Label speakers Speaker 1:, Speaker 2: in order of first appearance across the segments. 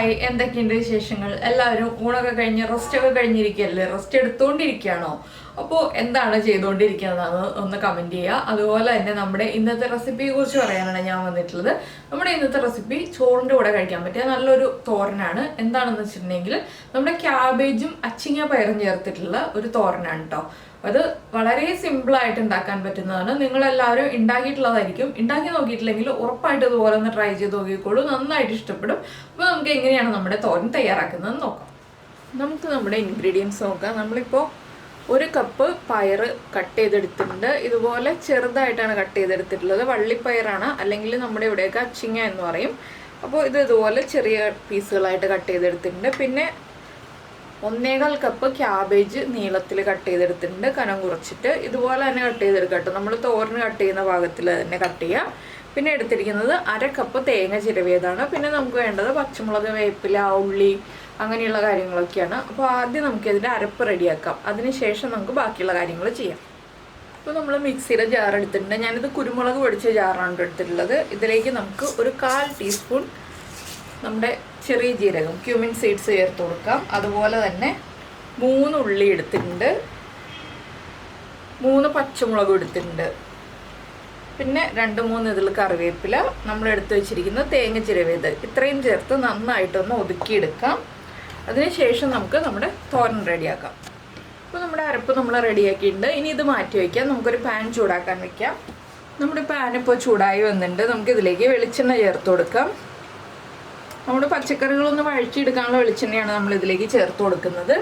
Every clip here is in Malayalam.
Speaker 1: ഹായ്, എന്തൊക്കെയുണ്ട് വിശേഷങ്ങൾ? എല്ലാവരും ഊണൊക്കെ കഴിഞ്ഞ് റെസ്റ്റൊക്കെ കഴിഞ്ഞിരിക്കുകയല്ലേ? റെസ്റ്റ് എടുത്തുകൊണ്ടിരിക്കുകയാണോ? അപ്പോൾ എന്താണ് ചെയ്തുകൊണ്ടിരിക്കുന്നതെന്ന് ഒന്ന് കമൻറ്റ് ചെയ്യുക. അതുപോലെ തന്നെ നമ്മുടെ ഇന്നത്തെ റെസിപ്പിയെ കുറിച്ച് പറയാനാണ് ഞാൻ വന്നിട്ടുള്ളത്. നമ്മുടെ ഇന്നത്തെ റെസിപ്പി ചോറിൻ്റെ കൂടെ കഴിക്കാൻ പറ്റിയ നല്ലൊരു തോരനാണ്. എന്താണെന്ന് വെച്ചിട്ടുണ്ടെങ്കിൽ നമ്മുടെ ക്യാബേജും അച്ചിങ്ങ പയറും ചേർത്തിട്ടുള്ള ഒരു തോരനാണ് കേട്ടോ. അത് വളരെ സിമ്പിളായിട്ട് ഉണ്ടാക്കാൻ പറ്റുന്നതാണ്. നിങ്ങളെല്ലാവരും ഉണ്ടാക്കിയിട്ടുള്ളതായിരിക്കും. ഉണ്ടാക്കി നോക്കിയിട്ടില്ലെങ്കിൽ ഉറപ്പായിട്ട് ഇതുപോലെ ഒന്ന് ട്രൈ ചെയ്ത് നോക്കിക്കോളൂ, നന്നായിട്ട് ഇഷ്ടപ്പെടും. അപ്പോൾ നമുക്ക് എങ്ങനെയാണ് നമ്മുടെ തോരൻ തയ്യാറാക്കുന്നത് നോക്കാം. നമുക്ക് നമ്മുടെ ഇൻഗ്രീഡിയൻസ് നോക്കാം. നമ്മളിപ്പോൾ 1 കപ്പ് പയർ കട്ട് ചെയ്തെടുത്തിട്ടുണ്ട്. ഇതുപോലെ ചെറുതായിട്ടാണ് കട്ട് ചെയ്തെടുത്തിട്ടുള്ളത്. വള്ളിപ്പയറാണ്, അല്ലെങ്കിൽ നമ്മുടെ ഇവിടെയൊക്കെ അച്ചിങ്ങ എന്ന് പറയും. അപ്പോൾ ഇത് ഇതുപോലെ ചെറിയ പീസുകളായിട്ട് കട്ട് ചെയ്തെടുത്തിട്ടുണ്ട്. പിന്നെ 1.25 കപ്പ് ക്യാബേജ് നീളത്തിൽ കട്ട് ചെയ്തെടുത്തിട്ടുണ്ട്, കനം കുറച്ചിട്ട്. ഇതുപോലെ തന്നെ കട്ട് ചെയ്തെടുക്കാം കേട്ടോ. നമ്മൾ തോരന് കട്ട് ചെയ്യുന്ന ഭാഗത്തിൽ തന്നെ കട്ട് ചെയ്യാം. പിന്നെ എടുത്തിരിക്കുന്നത് 1/2 കപ്പ് തേങ്ങ ചിരവിയതാണ്. പിന്നെ നമുക്ക് വേണ്ടത് പച്ചമുളക്, വേപ്പില, ഉള്ളി അങ്ങനെയുള്ള കാര്യങ്ങളൊക്കെയാണ്. അപ്പോൾ ആദ്യം നമുക്ക് ഇതിൻ്റെ അരപ്പ് റെഡിയാക്കാം. അതിനുശേഷം നമുക്ക് ബാക്കിയുള്ള കാര്യങ്ങൾ ചെയ്യാം. ഇപ്പോൾ നമ്മൾ മിക്സിയുടെ ജാർ എടുത്തിട്ടുണ്ട്. ഞാനിത് കുരുമുളക് പൊടിച്ച ജാറാണ് എടുത്തിട്ടുള്ളത്. ഇതിലേക്ക് നമുക്ക് ഒരു 1/4 ടീസ്പൂൺ നമ്മുടെ ചെറിയ ജീരകം, ക്യൂമിൻ സീഡ്സ് ചേർത്ത് കൊടുക്കാം. അതുപോലെ തന്നെ 3 ഉള്ളി എടുത്തിട്ടുണ്ട്, 3 പച്ചമുളക് എടുത്തിട്ടുണ്ട്. പിന്നെ 2-3 ഇതിൽ കറിവേപ്പില, നമ്മൾ എടുത്ത് വെച്ചിരിക്കുന്ന തേങ്ങ ചിരവിയത്, ഇത്രയും ചേർത്ത് നന്നായിട്ടൊന്ന് ഒതുക്കിയെടുക്കാം. അതിനുശേഷം നമുക്ക് നമ്മുടെ തോരൻ റെഡിയാക്കാം. അപ്പോൾ നമ്മുടെ അരപ്പ് നമ്മൾ റെഡിയാക്കിയിട്ടുണ്ട്. ഇനി ഇത് മാറ്റി വയ്ക്കാം. നമുക്കൊരു പാൻ ചൂടാക്കാൻ വയ്ക്കാം. നമ്മുടെ പാൻ ഇപ്പോൾ ചൂടായി വന്നിട്ടുണ്ട്. നമുക്കിതിലേക്ക് വെളിച്ചെണ്ണ ചേർത്ത് കൊടുക്കാം. നമ്മുടെ പച്ചക്കറികളൊന്ന് വഴറ്റിയെടുക്കാനുള്ള വെളിച്ചെണ്ണയാണ് നമ്മൾ ഇതിലേക്ക് ചേർത്ത് കൊടുക്കുന്നത്.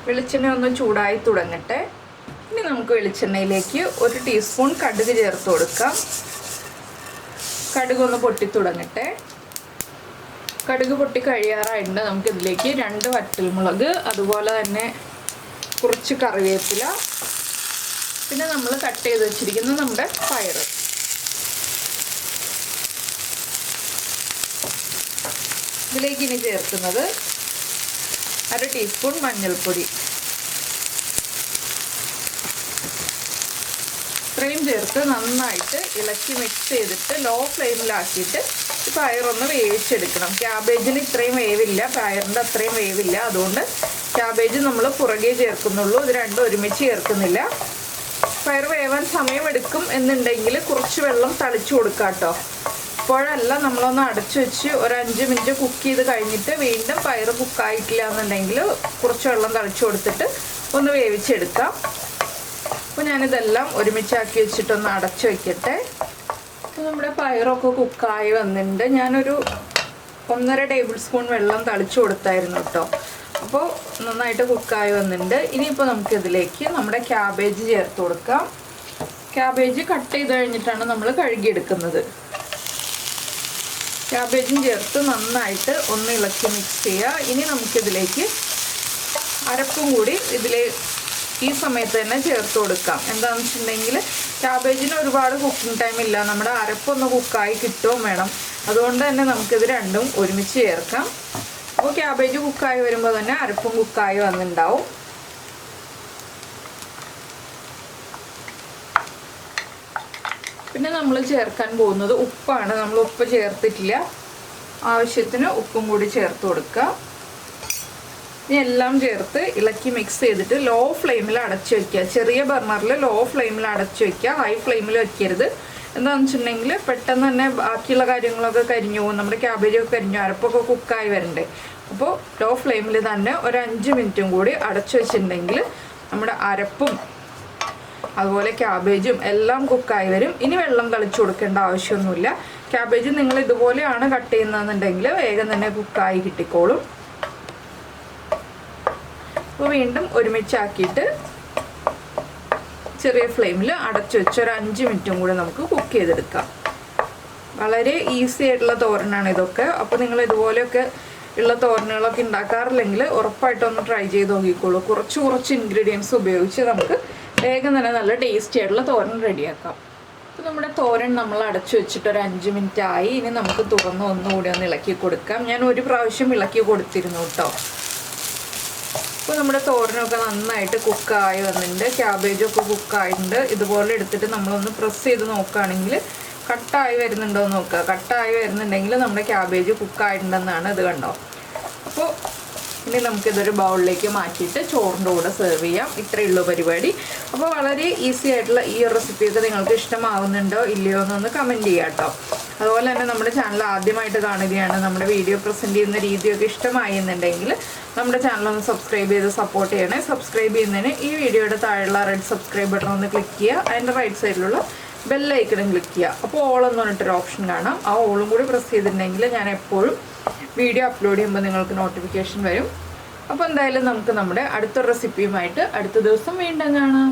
Speaker 1: വെളിച്ചെണ്ണ ഒന്ന് ചൂടായി തുടങ്ങട്ടെ. ഇനി നമുക്ക് വെളിച്ചെണ്ണയിലേക്ക് 1 ടീസ്പൂൺ കടുക് ചേർത്ത് കൊടുക്കാം. കടുക് ഒന്ന് പൊട്ടി തുടങ്ങട്ടെ. കടുക് പൊട്ടി കഴിയാറായിട്ടുണ്ട്. നമുക്കിതിലേക്ക് 2 വറ്റൽമുളക്, അതുപോലെ തന്നെ കുറച്ച് കറിവേപ്പില, പിന്നെ നമ്മൾ കട്ട് ചെയ്ത് വെച്ചിരിക്കുന്ന നമ്മുടെ പയർ. ഇതിലേക്ക് ഇനി ചേർക്കുന്നത് 1/2 ടീസ്പൂൺ മഞ്ഞൾപ്പൊടി. ഇത്രയും ചേർത്ത് നന്നായിട്ട് ഇളക്കി മിക്സ് ചെയ്തിട്ട് ലോ ഫ്ലെയിമിലാക്കിയിട്ട് ഈ പയറൊന്ന് വേവിച്ചെടുക്കണം. ക്യാബേജിന് ഇത്രയും വേവില്ല, പയറിൻ്റെ അത്രയും വേവില്ല. അതുകൊണ്ട് ക്യാബേജ് നമ്മൾ പുറകെ ചേർക്കുന്നുള്ളൂ, ഇത് രണ്ടും ഒരുമിച്ച് ചേർക്കുന്നില്ല. പയർ വേവാൻ സമയമെടുക്കും എന്നുണ്ടെങ്കിൽ കുറച്ച് വെള്ളം തളിച്ചു കൊടുക്കാം കേട്ടോ. ഇപ്പോഴല്ല, നമ്മളൊന്ന് അടച്ചു വെച്ച് ഒരു 5 മിനിറ്റ് കുക്ക് ചെയ്ത് കഴിഞ്ഞിട്ട് വീണ്ടും പയർ കുക്കായിട്ടില്ല എന്നുണ്ടെങ്കിൽ കുറച്ച് വെള്ളം തളിച്ചു കൊടുത്തിട്ട് ഒന്ന് വേവിച്ചെടുക്കാം. അപ്പോൾ ഞാനിതെല്ലാം ഒരുമിച്ചാക്കി വെച്ചിട്ടൊന്ന് അടച്ചു വയ്ക്കട്ടെ. അപ്പോൾ നമ്മുടെ പയറൊക്കെ കുക്കായി വന്നിട്ടുണ്ട്. ഞാനൊരു 1.5 ടേബിൾ സ്പൂൺ വെള്ളം തളിച്ചു കൊടുത്തായിരുന്നു കേട്ടോ. അപ്പോൾ നന്നായിട്ട് കുക്കായി വന്നിട്ടുണ്ട്. ഇനിയിപ്പോൾ നമുക്കിതിലേക്ക് നമ്മുടെ ക്യാബേജ് ചേർത്ത് കൊടുക്കാം. ക്യാബേജ് കട്ട് ചെയ്ത് കഴിഞ്ഞിട്ടാണ് നമ്മൾ കഴുകിയെടുക്കുന്നത്. ക്യാബേജും ചേർത്ത് നന്നായിട്ട് ഒന്ന് ഇളക്കി മിക്സ് ചെയ്യുക. ഇനി നമുക്കിതിലേക്ക് അരപ്പും കൂടി ഈ സമയത്ത് തന്നെ ചേർത്ത് കൊടുക്കാം. എന്താണെന്ന് വെച്ചിട്ടുണ്ടെങ്കിൽ ക്യാബേജിന് ഒരുപാട് കുക്കിംഗ് ടൈം ഇല്ല, നമ്മുടെ അരപ്പൊന്ന് കുക്കായി കിട്ടുകയും വേണം. അതുകൊണ്ട് തന്നെ നമുക്കിത് രണ്ടും ഒരുമിച്ച് ചേർക്കാം. അപ്പോൾ ക്യാബേജ് കുക്കായി വരുമ്പോൾ തന്നെ അരപ്പും കുക്കായി വന്നിട്ടുണ്ടാവും. പിന്നെ നമ്മൾ ചേർക്കാൻ പോകുന്നത് ഉപ്പാണ്. നമ്മൾ ഉപ്പ് ചേർത്തിട്ടില്ല, ആവശ്യത്തിന് ഉപ്പും കൂടി ചേർത്ത് കൊടുക്കുക. ഇനി എല്ലാം ചേർത്ത് ഇളക്കി മിക്സ് ചെയ്തിട്ട് ലോ ഫ്ലെയിമിൽ അടച്ചു വയ്ക്കുക. ചെറിയ ബർണറിൽ ലോ ഫ്ലെയിമിൽ അടച്ചു വയ്ക്കുക, ഹൈ ഫ്ലെയിമിൽ വയ്ക്കരുത്. എന്താണെന്ന് വെച്ചിട്ടുണ്ടെങ്കിൽ പെട്ടെന്ന് തന്നെ ബാക്കിയുള്ള കാര്യങ്ങളൊക്കെ കരിഞ്ഞു പോകും. നമ്മുടെ ക്യാബേജൊക്കെ കരിഞ്ഞു, അരപ്പൊക്കെ കുക്കായി വരണ്ടേ. അപ്പോൾ ലോ ഫ്ലെയിമിൽ തന്നെ ഒരു 5 മിനിറ്റും കൂടി അടച്ചു വെച്ചിട്ടുണ്ടെങ്കിൽ നമ്മുടെ അരപ്പും അതുപോലെ ക്യാബേജും എല്ലാം കുക്കായി വരും. ഇനി വെള്ളം തളിച്ചു കൊടുക്കേണ്ട ആവശ്യമൊന്നുമില്ല. ക്യാബേജ് നിങ്ങൾ ഇതുപോലെയാണ് കട്ട് ചെയ്യുന്നതെന്നുണ്ടെങ്കിൽ വേഗം തന്നെ കുക്കായി കിട്ടിക്കോളും. അപ്പോൾ വീണ്ടും ഒരുമിച്ചാക്കിയിട്ട് ചെറിയ ഫ്ലെയിമിൽ അടച്ചു വെച്ച് ഒരു 5 മിനിറ്റും കൂടി നമുക്ക് കുക്ക് ചെയ്തെടുക്കാം. വളരെ ഈസി ആയിട്ടുള്ള തോരനാണ് ഇതൊക്കെ. അപ്പോൾ നിങ്ങൾ ഇതുപോലെയൊക്കെ ഉള്ള തോരനുകളൊക്കെ ഉണ്ടാക്കാറില്ലെങ്കിൽ ഉറപ്പായിട്ടൊന്ന് ട്രൈ ചെയ്ത് നോക്കിക്കോളൂ. കുറച്ച് ഇൻഗ്രീഡിയൻസ് ഉപയോഗിച്ച് നമുക്ക് വേഗം തന്നെ നല്ല ടേസ്റ്റി ആയിട്ടുള്ള തോരൻ റെഡിയാക്കാം. അപ്പോൾ നമ്മുടെ തോരൻ നമ്മൾ അടച്ചു വെച്ചിട്ട് ഒരു 5 മിനിറ്റ് ആയി. ഇനി നമുക്ക് തുറന്ന് ഒന്നുകൂടി ഒന്ന് ഇളക്കി കൊടുക്കാം. ഞാൻ 1 പ്രാവശ്യം ഇളക്കി കൊടുത്തിരുന്നു കേട്ടോ. അപ്പോൾ നമ്മുടെ തോരനൊക്കെ നന്നായിട്ട് കുക്കായി വന്നിട്ടുണ്ട്, ക്യാബേജൊക്കെ കുക്കായിട്ടുണ്ട്. ഇതുപോലെ എടുത്തിട്ട് നമ്മളൊന്ന് പ്രസ് ചെയ്ത് നോക്കുകയാണെങ്കിൽ കട്ടായി വരുന്നുണ്ടോ എന്ന് നോക്കുക. കട്ടായി വരുന്നുണ്ടെങ്കിൽ നമ്മുടെ ക്യാബേജ് കുക്കായിട്ടുണ്ടെന്നാണ്. ഇത് കണ്ടോ. അപ്പോൾ ഇനി നമുക്കിതൊരു ബൗളിലേക്ക് മാറ്റിയിട്ട് ചോറിൻ്റെ കൂടെ സെർവ് ചെയ്യാം. ഇത്രയേ ഉള്ളൂ പരിപാടി. അപ്പോൾ വളരെ ഈസി ആയിട്ടുള്ള ഈ ഒരു റെസിപ്പിയൊക്കെ നിങ്ങൾക്ക് ഇഷ്ടമാവുന്നുണ്ടോ ഇല്ലയോ എന്നൊന്ന് കമൻറ്റ് ചെയ്യാം കേട്ടോ. അതുപോലെ തന്നെ നമ്മുടെ ചാനൽ ആദ്യമായിട്ട് കാണുകയാണ്, നമ്മുടെ വീഡിയോ പ്രസൻറ്റ് ചെയ്യുന്ന രീതിയൊക്കെ ഇഷ്ടമായി എന്നുണ്ടെങ്കിൽ നമ്മുടെ ചാനലൊന്ന് സബ്സ്ക്രൈബ് ചെയ്ത് സപ്പോർട്ട് ചെയ്യണേ. സബ്സ്ക്രൈബ് ചെയ്യുന്നതിന് ഈ വീഡിയോയുടെ താഴെയുള്ള റെഡ് സബ്സ്ക്രൈബ് ബട്ടൺ ഒന്ന് ക്ലിക്ക് ചെയ്യുക. അതിൻ്റെ റൈറ്റ് സൈഡിലുള്ള ബെല്ലൈക്കണും ക്ലിക്ക് ചെയ്യുക. അപ്പോൾ ഓൾ എന്ന് പറഞ്ഞിട്ടൊരു ഓപ്ഷൻ കാണാം. ആ ഓളും കൂടി പ്രസ് ചെയ്തിട്ടുണ്ടെങ്കിൽ ഞാൻ എപ്പോഴും വീഡിയോ അപ്ലോഡ് ചെയ്യുമ്പോൾ നിങ്ങൾക്ക് നോട്ടിഫിക്കേഷൻ വരും. അപ്പോൾ എന്തായാലും നമുക്ക് നമ്മുടെ അടുത്ത റെസിപ്പിയുമായിട്ട് അടുത്ത ദിവസം വീണ്ടും കാണാം.